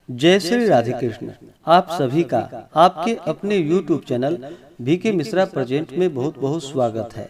जय श्री राधे कृष्ण। आप सभी का आपके अपने YouTube channel VK Mishra present में बहुत बहुत स्वागत है।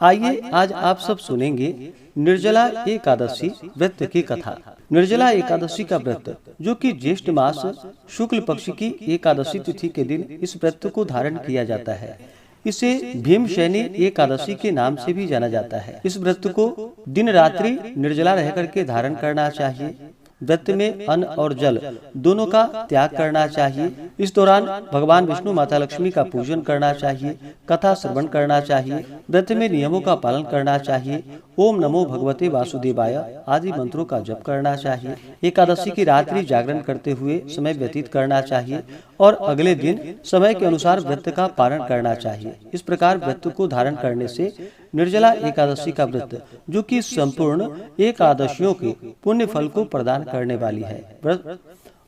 आइए आज आप सब सुनेंगे निर्जला एकादशी व्रत की कथा। निर्जला एकादशी का व्रत, जो कि ज्येष्ठ मास शुक्ल पक्ष की एकादशी तिथि के दिन इस व्रत को धारण किया जाता है। इसे भीमसेनी एकादशी के नाम से भी जाना जाता है। इस व्रत को दिन रात्रि निर्जला रह करके धारण करना चाहिए। व्रत में अन्न और जल दोनों का त्याग करना चाहिए। इस दौरान भगवान विष्णु, माता लक्ष्मी का पूजन करना चाहिए, कथा श्रवण करना चाहिए, व्रत में नियमों का पालन करना चाहिए, ओम नमो भगवते वासुदेवाय आदि मंत्रों का जप करना चाहिए। एकादशी की रात्रि जागरण करते हुए समय व्यतीत करना चाहिए और अगले दिन समय के अनुसार व्रत का पालन करना चाहिए। इस प्रकार व्रत को धारण करने से निर्जला एकादशी का व्रत, जो कि संपूर्ण एकादशियों के पुण्य फल को प्रदान करने वाली है।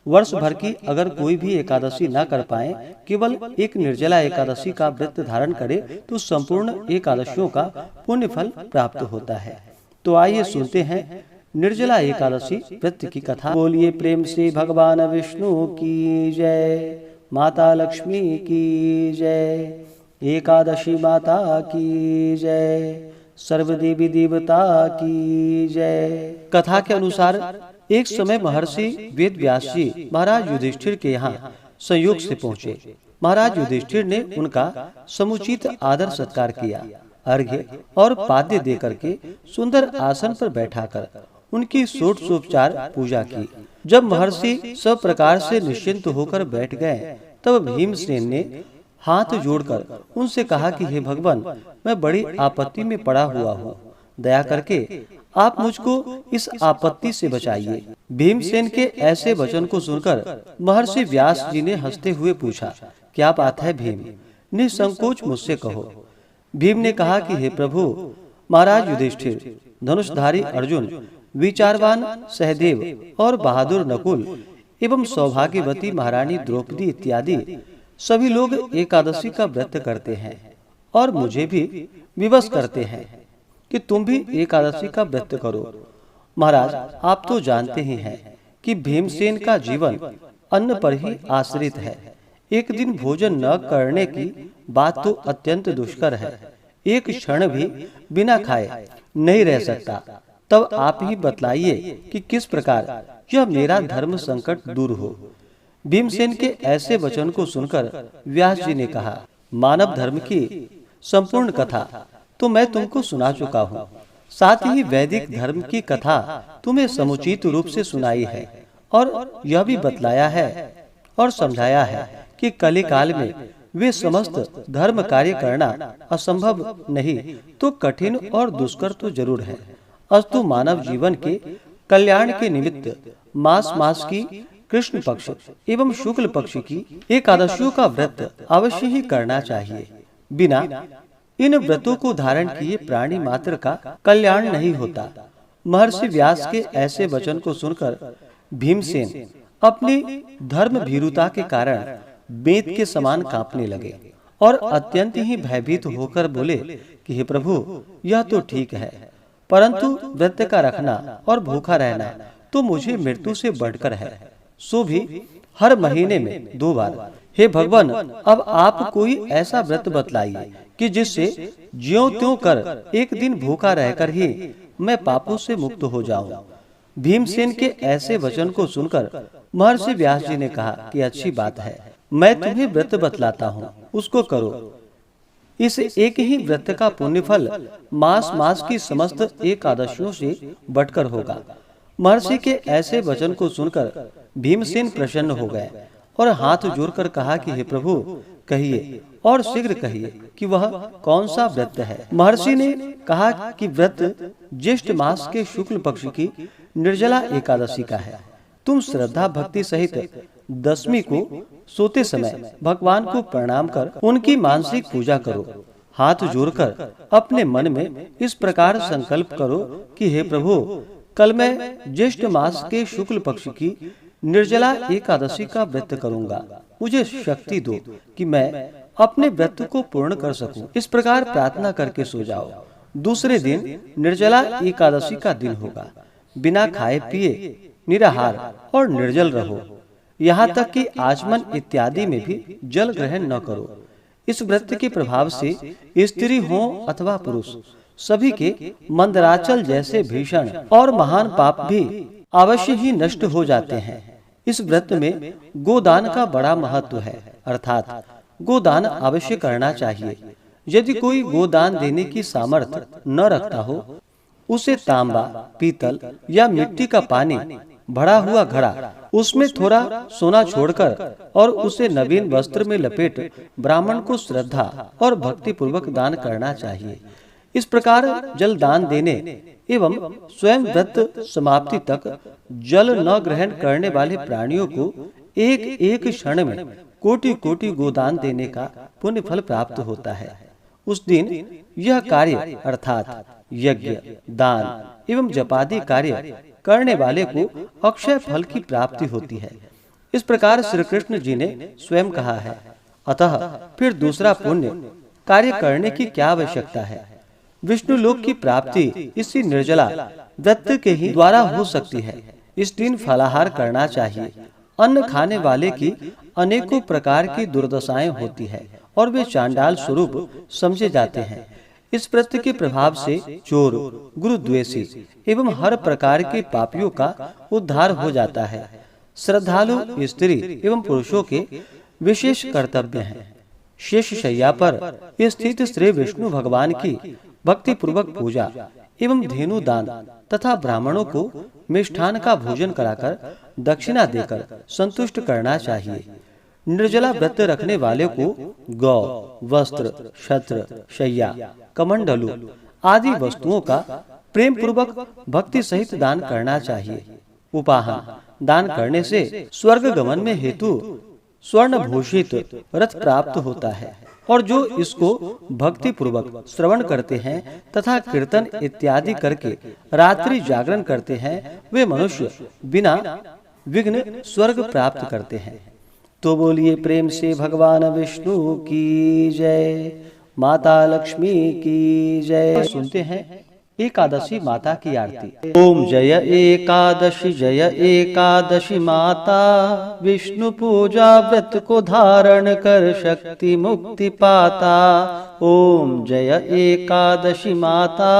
वर्ष भर की अगर कोई भी एकादशी न कर पाए, केवल एक निर्जला एकादशी का व्रत धारण करे तो संपूर्ण एकादशियों का पुण्य फल प्राप्त होता है। तो आइए सुनते हैं निर्जला एकादशी व्रत की कथा। बोलिए प्रेम से भगवान विष्णु की जय, माता लक्ष्मी की जय, एकादशी माता की जय, सर्वदेवी देवता की जय। कथा के अनुसार एक समय महर्षि वेद व्यास जी महाराज युधिष्ठिर के यहाँ संयोग से पहुँचे। महाराज युधिष्ठिर ने उनका समुचित आदर सत्कार किया। अर्घ्य और पाद्य दे करके सुंदर आसन पर बैठाकर उनकी षोडशोपचार पूजा की। जब महर्षि सब प्रकार से निश्चिंत होकर बैठ गए, तब भीमसेन ने हाथ जोड़कर उनसे कहा कि हे भगवान, मैं बड़ी आपत्ति में पड़ा हुआ हूँ, दया करके आप मुझको इस आपत्ति से बचाइए। भीमसेन के ऐसे वचन को सुनकर महर्षि व्यास जी ने हंसते हुए पूछा, क्या बात है भीम, निसंकोच मुझसे कहो। भीम ने कहा कि हे प्रभु, महाराज युधिष्ठिर, धनुषधारी अर्जुन, विचारवान सहदेव और बहादुर नकुल एवं सौभाग्यवती महारानी द्रौपदी इत्यादि सभी लोग एकादशी का व्रत करते हैं और मुझे भी विवश करते हैं कि तुम भी एकादशी का व्रत करो। महाराज, आप तो जानते ही हैं कि भीमसेन का जीवन अन्न पर ही आश्रित है। एक दिन भोजन न करने की बात तो अत्यंत दुष्कर है। एक क्षण भी बिना खाए नहीं रह सकता। तब आप ही बतलाइए कि किस प्रकार यह मेरा धर्म संकट दूर हो। भीमसेन के ऐसे वचन को सुनकर व्यास जी ने कहा, मानव धर्म की संपूर्ण कथा तो मैं तुमको सुना चुका हूँ। साथ ही वैदिक धर्म की कथा तुम्हें समुचित रूप से सुनाई है और यह भी बतलाया है और समझाया है कि कली काल में वे समस्त धर्म कार्य करना असंभव नहीं तो कठिन और दुष्कर तो जरूर है। अस्तु मानव जीवन के कल्याण के निमित्त मास मास की कृष्ण पक्ष एवं शुक्ल पक्ष की एकादशियों का व्रत अवश्य ही करना चाहिए। बिना इन व्रतों को धारण किए प्राणी मात्र का कल्याण नहीं होता। महर्षि व्यास के ऐसे वचन को सुनकर भीमसेन अपनी धर्म भीरुता के कारण बेत के समान कांपने लगे और अत्यंत ही भयभीत होकर बोले कि हे प्रभु, यह तो ठीक है, परंतु व्रत का रखना और भूखा रहना तो मुझे मृत्यु से बढ़कर है, सो भी हर महीने में 2 बार। हे भगवान, अब आप कोई ऐसा व्रत बतलाइए कि जिससे ज्यों त्यों कर एक दिन भूखा रहकर ही मैं पापों से मुक्त हो जाऊं। भीमसेन के ऐसे वचन को सुनकर महर्षि व्यास जी ने कहा कि अच्छी बात है, मैं तुम्हें व्रत बतलाता हूँ, उसको करो। इस एक ही व्रत का पुण्य फल मास मास की समस्त एकादशियों से बढ़कर होगा। महर्षि के ऐसे वचन को सुनकर भीमसेन प्रसन्न हो गए और हाथ जोड़कर कहा कि हे प्रभु, कहिए और शीघ्र कहिए कि वह कौन सा व्रत है। महर्षि ने कहा कि व्रत ज्येष्ठ मास के शुक्ल पक्ष की निर्जला एकादशी का है। तुम श्रद्धा भक्ति सहित दशमी को सोते समय भगवान को प्रणाम कर उनकी मानसिक पूजा करो। हाथ जोड़कर अपने मन में इस प्रकार संकल्प करो कि हे प्रभु, कल मैं ज्येष्ठ मास के शुक्ल पक्ष की निर्जला एकादशी का व्रत करूंगा। मुझे शक्ति दो कि मैं अपने व्रत को पूर्ण कर सकूं। इस प्रकार प्रार्थना करके सो जाओ। दूसरे दिन निर्जला एकादशी का दिन होगा। बिना खाए पिए निराहार और निर्जल रहो। यहाँ तक कि आचमन इत्यादि में भी जल ग्रहण न करो। इस व्रत के प्रभाव से स्त्री हो अथवा पुरुष सभी के मंदराचल जैसे भीषण और महान पाप भी अवश्य ही नष्ट हो जाते हैं। इस व्रत में गोदान का बड़ा महत्व है, अर्थात गोदान अवश्य करना चाहिए। यदि कोई गोदान देने की सामर्थ्य न रखता हो, उसे तांबा, पीतल या मिट्टी का पानी भरा हुआ घड़ा, उसमें थोड़ा सोना छोड़कर और उसे नवीन वस्त्र में लपेट ब्राह्मण को श्रद्धा और भक्ति पूर्वक दान करना चाहिए। इस प्रकार जल दान देने एवं स्वयं व्रत समाप्ति तक जल न ग्रहण करने वाले प्राणियों को एक एक क्षण में कोटि कोटि गोदान देने का पुण्य फल प्राप्त होता है। उस दिन यह कार्य अर्थात यज्ञ, दान एवं जपादि कार्य करने वाले को अक्षय फल की प्राप्ति होती है। इस प्रकार श्री कृष्ण जी ने स्वयं कहा है। अतः फिर दूसरा पुण्य कार्य करने की क्या आवश्यकता है? विष्णु लोक की प्राप्ति इसी निर्जला व्रत के ही द्वारा हो सकती है। इस दिन फलाहार करना चाहिए। अन्न खाने वाले की अनेकों प्रकार की दुर्दशाएं होती है और वे चांडाल स्वरूप समझे जाते हैं। इस व्रत के प्रभाव से चोर, गुरुद्वेषी एवं हर प्रकार के पापियों का उद्धार हो जाता है। श्रद्धालु स्त्री एवं पुरुषों के विशेष कर्तव्य हैं। शेष शैया पर स्थित श्री विष्णु भगवान की भक्ति पूर्वक पूजा एवं धेनु दान तथा ब्राह्मणों को मिष्ठान का भोजन कराकर दक्षिणा देकर संतुष्ट करना चाहिए। निर्जला व्रत रखने वाले को गौ, वस्त्र, छत्र, शैया, कमंडलू आदि वस्तुओं का प्रेम पूर्वक भक्ति सहित दान करना चाहिए। उपाहन दान करने से स्वर्ग गमन में हेतु स्वर्ण भूषित रथ प्राप्त होता है और जो इसको भक्ति पूर्वक श्रवण करते हैं तथा कीर्तन इत्यादि करके रात्रि जागरण करते हैं, वे मनुष्य बिना विघ्न स्वर्ग प्राप्त करते हैं। तो बोलिए प्रेम से भगवान विष्णु की जय, माता लक्ष्मी की जय। सुनते हैं एकादशी माता की आरती। ओम जय एकादशी माता, विष्णु पूजा व्रत को धारण कर शक्ति मुक्ति पाता। ओम जय एकादशी माता,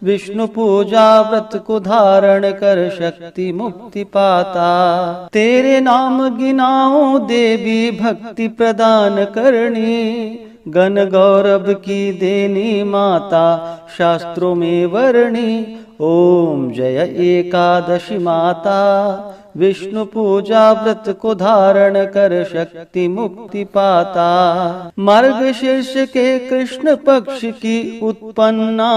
विष्णु पूजा व्रत को धारण कर शक्ति मुक्ति पाता। तेरे नाम गिनाओ देवी भक्ति प्रदान करनी, गण गौरव की देनी माता शास्त्रों में वर्णी। ओम जय एकादशी माता, विष्णु पूजा व्रत को धारण कर शक्ति मुक्ति पाता। मार्गशीर्ष के कृष्ण पक्ष की उत्पन्ना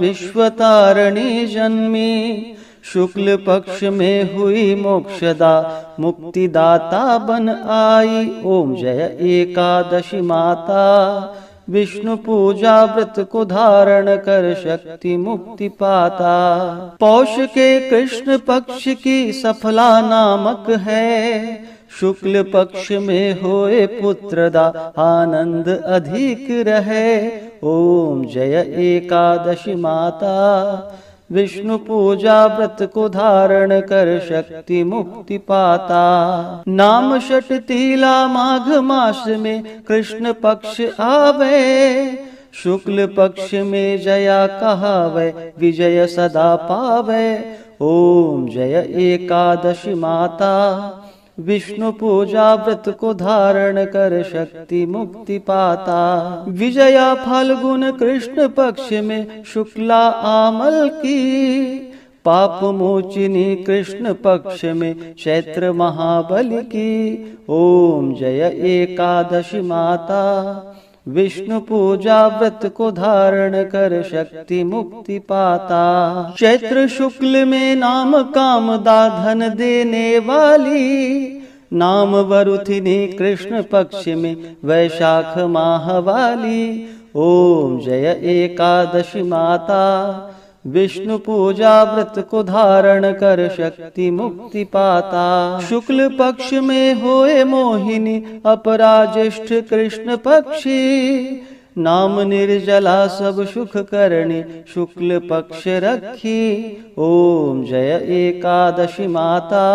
विश्वतारिणी जन्मी, शुक्ल पक्ष में हुई मोक्षदा मुक्तिदाता बन आई। ओम जय एकादशी माता, विष्णु पूजा व्रत को धारण कर शक्ति मुक्ति पाता। पौष के कृष्ण पक्ष की सफला नामक है, शुक्ल पक्ष में होए पुत्रदा आनंद अधिक रहे। ओम जय एकादशी माता, विष्णु पूजा व्रत को धारण कर शक्ति मुक्ति पाता। नाम षट तीला माघ मास में कृष्ण पक्ष आवे, शुक्ल पक्ष में जया कहावे विजय सदा पावे। ओम जय एकादशी माता, विष्णु पूजा व्रत को धारण कर शक्ति मुक्ति पाता। विजया फाल्गुन कृष्ण पक्ष में शुक्ला आमल की, पाप मोचिनी कृष्ण पक्ष में चैत्र महाबली की। ओम जय एकादशी माता, विष्णु पूजा व्रत को धारण कर शक्ति मुक्ति पाता। चैत्र शुक्ल में नाम कामदा धन देने वाली, नाम वरुथिनी कृष्ण पक्ष में वैशाख माह वाली। ओम जय एकादशी माता, विष्णु पूजा व्रत को धारण कर शक्ति मुक्ति पाता। शुक्ल पक्ष में होए मोहिनी अपराज्येष्ठ कृष्ण पक्षी, नाम निर्जला सब सुख करणी शुक्ल पक्ष रखी। ओम जय एकादशी माता,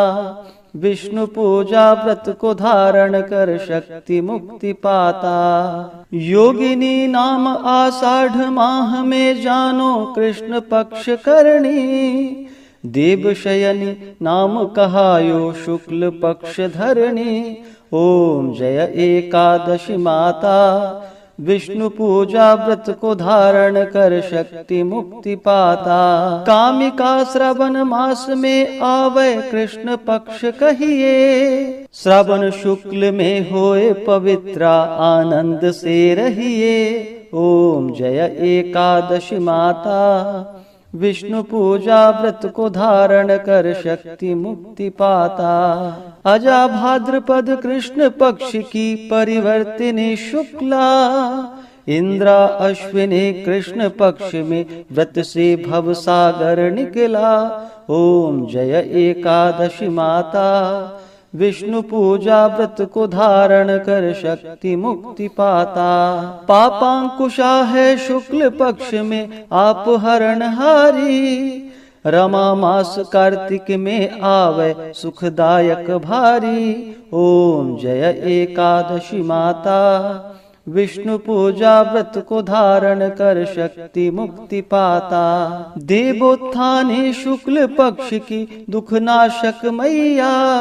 विष्णु पूजा व्रत को धारण कर शक्ति मुक्ति पाता। योगिनी नाम आषाढ़ माह में जानो कृष्ण पक्ष करणी, देवशयनी नाम कहायो शुक्ल पक्ष धरणी। ओम जय एकादशी माता, विष्णु पूजा व्रत को धारण कर शक्ति मुक्ति पाता। कामिका श्रावण मास में आवे कृष्ण पक्ष कहिए, श्रावण शुक्ल में होए पवित्रा आनंद से रहिए। ओम जय एकादशी माता, विष्णु पूजा व्रत को धारण कर शक्ति मुक्ति पाता। अजा भाद्रपद कृष्ण पक्ष की परिवर्तिनी शुक्ला, इंद्रा अश्विनी कृष्ण पक्ष में व्रत से भव सागर निकला। ओम जय एकादशी माता, विष्णु पूजा व्रत को धारण कर शक्ति मुक्ति पाता। पापांकुशा है शुक्ल पक्ष में आप हरणहारी, रमा मास कार्तिक में आवे सुखदायक भारी। ओम जय एकादशी माता, विष्णु पूजा व्रत को धारण कर शक्ति मुक्ति पाता। देवोत्थानी शुक्ल पक्ष की दुखनाशक मैया,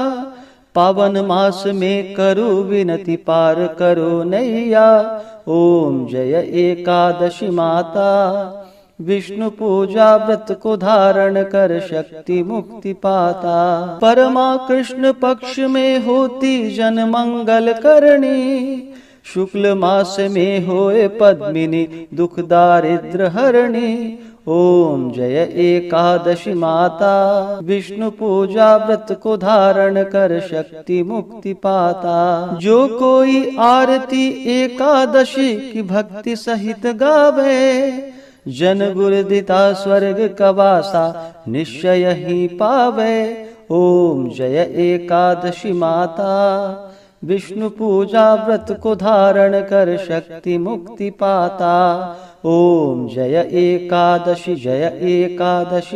पावन मास में करो विनति पार करो नैया। ओम जय एकादशी माता, विष्णु पूजा व्रत को धारण कर शक्ति मुक्ति पाता। परमा कृष्ण पक्ष में होती जन मंगल करणी, शुक्ल मास में होए पद्मिनी दुख दारिद्र हरणी। ओम जय एकादशी माता, विष्णु पूजा व्रत को धारण कर शक्ति मुक्ति पाता। जो कोई आरती एकादशी की भक्ति सहित गावे, जन गुरुदिता स्वर्ग का वासा निश्चय ही पावे। ओम जय एकादशी माता, विष्णु पूजा व्रत को धारण कर शक्ति मुक्ति पाता। ओम जय एकादशी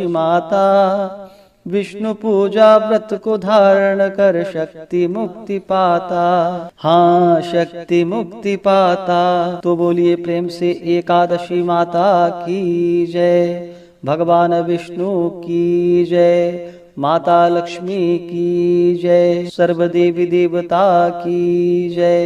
माता, विष्णु पूजा व्रत को धारण कर शक्ति मुक्ति पाता। हाँ, शक्ति मुक्ति पाता। तो बोलिए प्रेम से एकादशी माता की जय, भगवान विष्णु की जय, माता लक्ष्मी की जय, सर्व देवी देवता की जय।